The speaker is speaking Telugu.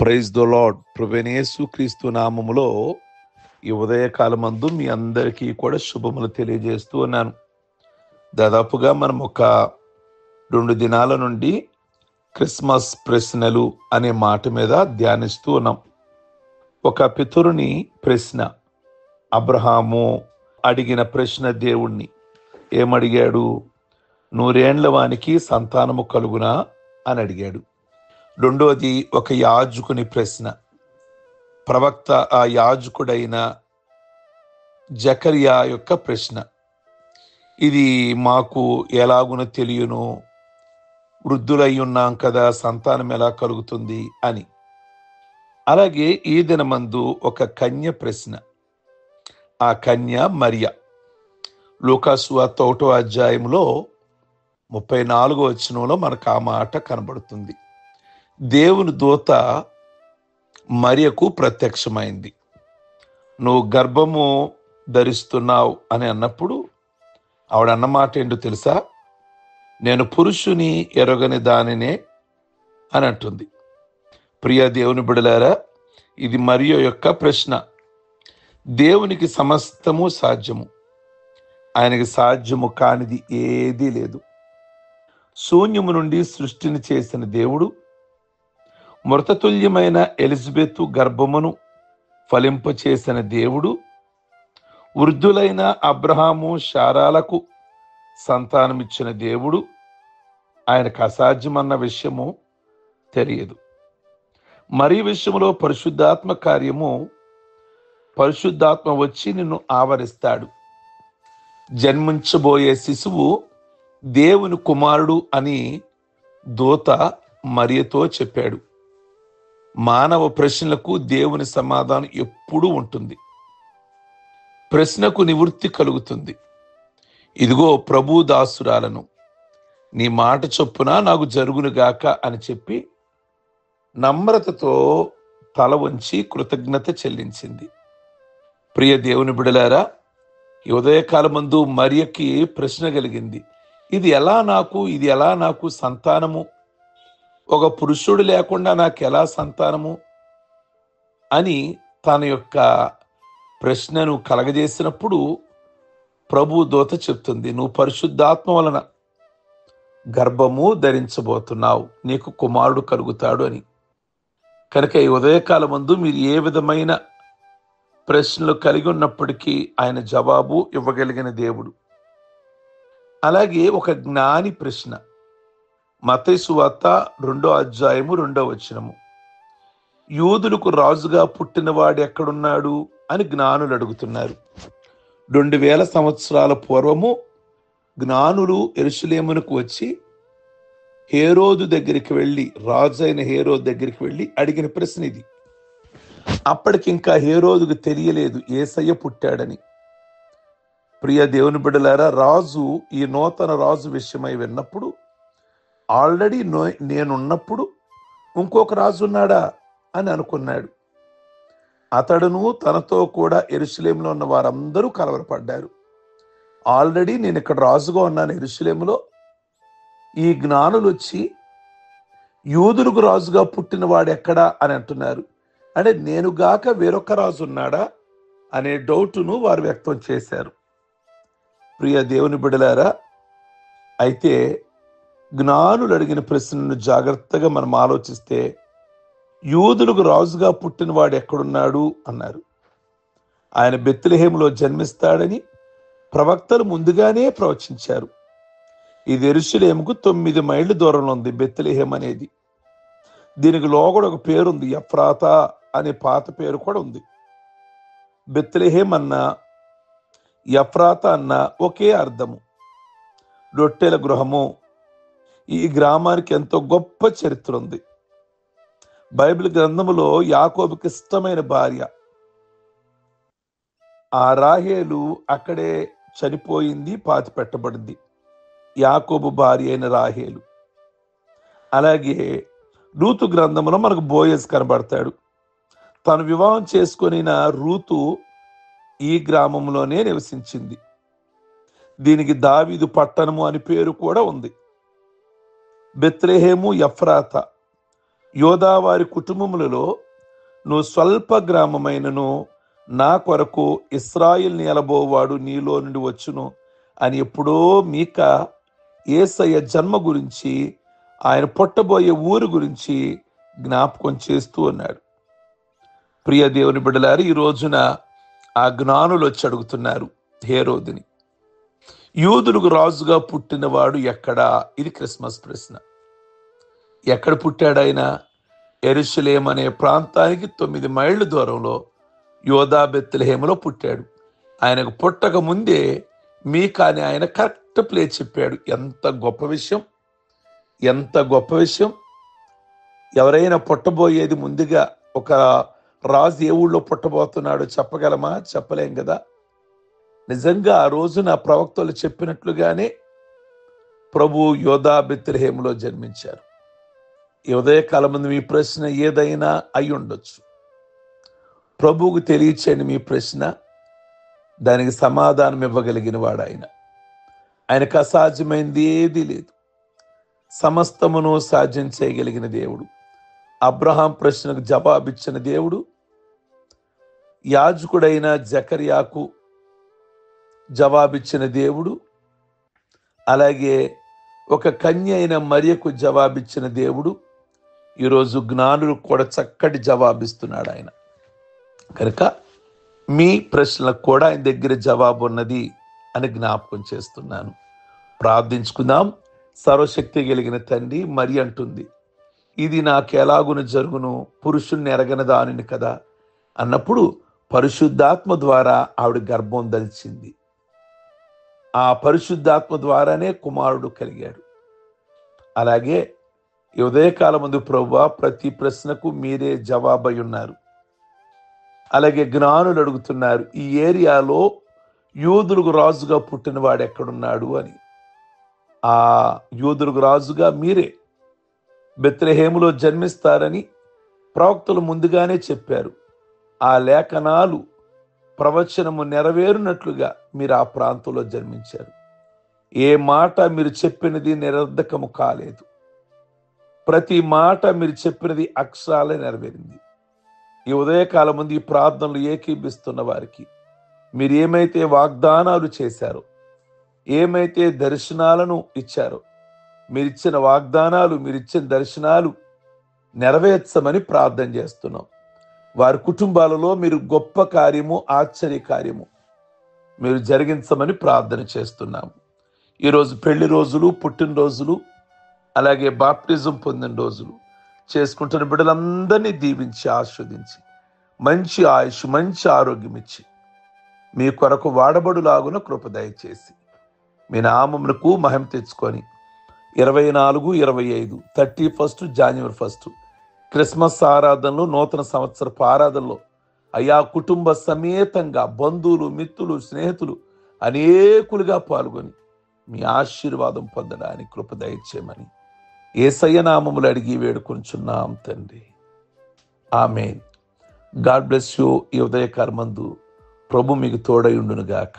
Praise the lord. ప్రభువైన యేసుక్రీస్తు నామములో ఈ ఉదయకాలమందు మీ అందరికీ కూడా శుభములు తెలియజేస్తూ ఉన్నాను. దాదాపుగా మనం ఒక 2 దినాల నుండి క్రిస్మస్ ప్రశ్నలు అనే మాట మీద ధ్యానిస్తూ ఉన్నాం. ఒక పితరుని ప్రశ్న, అబ్రహాము అడిగిన ప్రశ్న దేవుణ్ణి ఏమడిగాడు? 100 ఏండ్ల వానికి సంతానము కలుగునా అని అడిగాడు. రెండోది ఒక యాజకుని ప్రశ్న, ప్రవక్త ఆ యాజకుడైన జకర్యా యొక్క ప్రశ్న. ఇది మాకు ఎలాగున తెలియను, వృద్ధులై ఉన్నాం కదా, సంతానం ఎలా కలుగుతుంది అని. అలాగే ఈ దినమందు ఒక కన్య ప్రశ్న, ఆ కన్య మరియ. లూకాసు సువార్త 1వ అధ్యాయంలో 34వ వచనంలో మనకు ఆ మాట కనబడుతుంది. దేవుని దూత మరియకు ప్రత్యక్షమైంది. నువ్వు గర్భము ధరిస్తున్నావు అని అన్నప్పుడు ఆవిడ అన్నమాట ఏంటో తెలుసా? నేను పురుషుని ఎరగని దానినే అని అంటుంది. ప్రియ దేవుని బిడలారా, ఇది మరియ యొక్క ప్రశ్న. దేవునికి సమస్తము సాధ్యము, ఆయనకి సాధ్యము కానిది ఏదీ లేదు. శూన్యము నుండి సృష్టిని చేసిన దేవుడు మృతతుల్యమైన ఎలిజబెతు గర్భమును ఫలింపచేసిన దేవుడు వృద్ధులైన అబ్రహాము శారాలకు సంతానమిచ్చిన దేవుడు ఆయనకు అసాధ్యమన్న విషయము తెలియదు. మరి విషయంలో పరిశుద్ధాత్మ కార్యము, పరిశుద్ధాత్మ వచ్చి నిన్ను ఆవరిస్తాడు. జన్మించబోయే శిశువు దేవుని కుమారుడు అని దూత మరియతో చెప్పాడు. మానవ ప్రశ్నలకు దేవుని సమాధానం ఎప్పుడూ ఉంటుంది. ప్రశ్నకు నివృత్తి కలుగుతుంది. ఇదిగో ప్రభు దాసురాలను, నీ మాట చొప్పున నాకు జరుగునుగాక అని చెప్పి నమ్రతతో తల వంచి కృతజ్ఞత చెల్లించింది. ప్రియ దేవుని బిడలారా, ఈ ఉదయకాలమందు మరియకి ప్రశ్న కలిగింది. ఇది ఎలా నాకు సంతానము, ఒక పురుషుడు లేకుండా నాకు ఎలా సంతానము అని తన యొక్క ప్రశ్నను కలగజేసినప్పుడు ప్రభు దూత చెప్తుంది, నువ్వు పరిశుద్ధాత్మ వలన గర్భము ధరించబోతున్నావు, నీకు కుమారుడు కలుగుతాడు అని. కనుక ఈ ఉదయకాలమందు మీరు ఏ విధమైన ప్రశ్నలు కలిగి ఉన్నప్పటికీ ఆయన జవాబు ఇవ్వగలిగిన దేవుడు. అలాగే ఒక జ్ఞాని ప్రశ్న, మత్తయి సువార్త 2వ అధ్యాయము 2వ వచనము. యూదులకు రాజుగా పుట్టినవాడు ఎక్కడున్నాడు అని జ్ఞానులు అడుగుతున్నారు. 2000 సంవత్సరాల పూర్వము జ్ఞానులు యెరూషలేమునకు వచ్చి హేరోదు దగ్గరికి వెళ్ళి, రాజు అయిన హేరోదు దగ్గరికి వెళ్ళి అడిగిన ప్రశ్న ఇది. అప్పటికింకా హేరోదుకు తెలియలేదు యేసయ్య పుట్టాడని. ప్రియ దేవుని బిడ్డలారా, రాజు ఈ నూతన రాజు విషయమై విన్నప్పుడు, ఆల్రెడీ నేనున్నప్పుడు ఇంకొక రాజు ఉన్నాడా అని అనుకున్నాడు. అతడును తనతో కూడా యెరూషలేములో ఉన్న వారందరూ కలవరపడ్డారు. ఆల్రెడీ నేను ఇక్కడ రాజుగా ఉన్నాను యెరూషలేములో, ఈ జ్ఞానులు వచ్చి యూదులకు రాజుగా పుట్టిన వాడు ఎక్కడా అని అంటున్నారు. అంటే నేనుగాక వేరొక రాజు ఉన్నాడా అనే డౌటును వారు వ్యక్తం చేశారు. ప్రియ దేవుని బిడ్డలారా, అయితే జ్ఞానులు అడిగిన ప్రశ్నను జాగ్రత్తగా మనం ఆలోచిస్తే, యూదులకు రాజుగా పుట్టినవాడు ఎక్కడున్నాడు అన్నారు. ఆయన బెత్లెహేములో జన్మిస్తాడని ప్రవక్తలు ముందుగానే ప్రవచించారు. ఇది యెరూషలేముకు 9 మైళ్ళ దూరంలో ఉంది బెత్లెహేం అనేది. దీనికి లోగడ ఒక పేరుంది, ఎఫ్రాతా అనే పాత పేరు కూడా ఉంది. బెత్లెహేం అన్న ఎఫ్రాతా అన్న ఒకే అర్థము, రొట్టెల గృహము. ఈ గ్రామానికి ఎంతో గొప్ప చరిత్ర ఉంది. బైబిల్ గ్రంథములో యాకోబుకి ఇష్టమైన భార్య ఆ రాహేలు అక్కడే చనిపోయింది, పాతి పెట్టబడింది. యాకోబు భార్య అయిన రాహేలు. అలాగే రూతు గ్రంథములో మనకు బోయజ్ కనబడతాడు. తను వివాహం చేసుకొనిన రూతు ఈ గ్రామంలోనే నివసించింది. దీనికి దావీదు పట్టణము అని పేరు కూడా ఉంది. బెత్లెహేము, ఎఫ్రాతా యోధా వారి కుటుంబములలో నువ్వు స్వల్ప గ్రామమైనను నా కొరకు ఇశ్రాయేలు నిలబోవాడు నీలో నుండి వచ్చును అని ఎప్పుడో మీకా యేసయ్య జన్మ గురించి, ఆయన పుట్టబోయే ఊరు గురించి జ్ఞాపకం చేస్తూ ఉన్నాడు. ప్రియ దేవుని బిడ్డలారు, ఈ రోజున ఆ జ్ఞానులు వచ్చి అడుగుతున్నారు హేరోదుని, యూదులకు రాజుగా పుట్టినవాడు ఎక్కడా? ఇది క్రిస్మస్ ప్రశ్న. ఎక్కడ పుట్టాడు ఆయన? యెరూషలేం అనే ప్రాంతానికి 9 మైళ్ళ దూరంలో యోధా బెత్లెహేములో పుట్టాడు. ఆయనకు పుట్టక ముందే మీకాని ఆయన కరెక్ట్ ప్లేస్ చెప్పాడు. ఎంత గొప్ప విషయం, ఎంత గొప్ప విషయం. ఎవరైనా పుట్టబోయేది ముందుగా ఒక రాజు ఏ ఊళ్ళో పుట్టబోతున్నాడో చెప్పగలమా? చెప్పలేం కదా. నిజంగా ఆ రోజున ప్రవక్తలు చెప్పినట్లుగానే ప్రభు యోధా బెత్లెహేములో జన్మించారు. ఈ ఉదయకాలం ముందు మీ ప్రశ్న ఏదైనా అయి ఉండొచ్చు. ప్రభువుకు తెలియచేయండి మీ ప్రశ్న, దానికి సమాధానం ఇవ్వగలిగిన వాడు ఆయన. ఆయనకు అసాధ్యమైంది ఏదీ లేదు. సమస్తమును సాధ్యం చేయగలిగిన దేవుడు. అబ్రహాం ప్రశ్నకు జవాబిచ్చిన దేవుడు, యాజకుడైన జకర్యాకు జవాబిచ్చిన దేవుడు, అలాగే ఒక కన్య అయిన మరియకు జవాబిచ్చిన దేవుడు ఈరోజు జ్ఞానులకు కూడా చక్కటి జవాబిస్తున్నాడు ఆయన. కనుక మీ ప్రశ్నలకు కూడా ఆయన దగ్గర జవాబు ఉన్నది అని జ్ఞాపకం చేస్తున్నాను. ప్రార్థించుకుందాం. సర్వశక్తి కలిగిన తండ్రి, మరి అంటుంది, ఇది నాకు ఎలాగున జరుగును, పురుషుణ్ణి ఎరగని దానిని కదా అన్నప్పుడు పరిశుద్ధాత్మ ద్వారా ఆవిడ గర్భం దలిచింది. ఆ పరిశుద్ధాత్మ ద్వారానే కుమారుడు కలిగాడు. అలాగే ఈ ఉదయకాలం ముందు ప్రభువా, ప్రతి ప్రశ్నకు మీరే జవాబై ఉన్నారు. అలాగే జ్ఞానులు అడుగుతున్నారు, ఈ ఏరియాలో యూదులకు రాజుగా పుట్టిన వాడు ఎక్కడున్నాడు అని. ఆ యూదులకు రాజుగా మీరే బెత్లెహేములో జన్మిస్తారని ప్రవక్తలు ముందుగానే చెప్పారు. ఆ లేఖనాలు ప్రవచనము నెరవేరునట్లుగా మీరు ఆ ప్రాంతంలో జన్మించారు. ఏ మాట మీరు చెప్పినది నిరర్ధకము కాలేదు. ప్రతి మాట మీరు చెప్పినది అక్షరాలే నెరవేరింది. ఈ ఉదయకాలం ముందు ఈ ప్రార్థనలు ఏకీభిస్తున్న వారికి మీరు ఏమైతే వాగ్దానాలు చేశారో, ఏమైతే దర్శనాలను ఇచ్చారో, మీరిచ్చిన వాగ్దానాలు, మీరిచ్చిన దర్శనాలు నెరవేర్చమని ప్రార్థన చేస్తున్నాం. వారి కుటుంబాలలో మీరు గొప్ప కార్యము, ఆశ్చర్య కార్యము మీరు జరిగించమని ప్రార్థన చేస్తున్నాము. ఈరోజు పెళ్లి రోజులు, పుట్టినరోజులు, అలాగే బాప్టిజం పొందిన రోజులు చేసుకుంటున్న బిడ్డలందరినీ దీవించి ఆస్వాదించి మంచి ఆయుష్, మంచి ఆరోగ్యం ఇచ్చి మీ కొరకు వాడబడులాగున కృప దయచేసి మీ నామమునకు మహిమ తెచ్చుకొని 24, 25, 31 జనవరి 1 క్రిస్మస్ ఆరాధనలో, నూతన సంవత్సరపు ఆరాధనలో అయా కుటుంబ సమేతంగా బంధువులు, మిత్రులు, స్నేహితులు అనేకులుగా పాల్గొని మీ ఆశీర్వాదం పొందడానికి కృప దయచేయమని యేసయ్య నామములు అడిగి వేడుకొంచున్నాం తండ్రి. ఆమేన్. God bless you. ఈ ఉదయకాలమందు ప్రభు మీకు తోడై ఉండును గాక.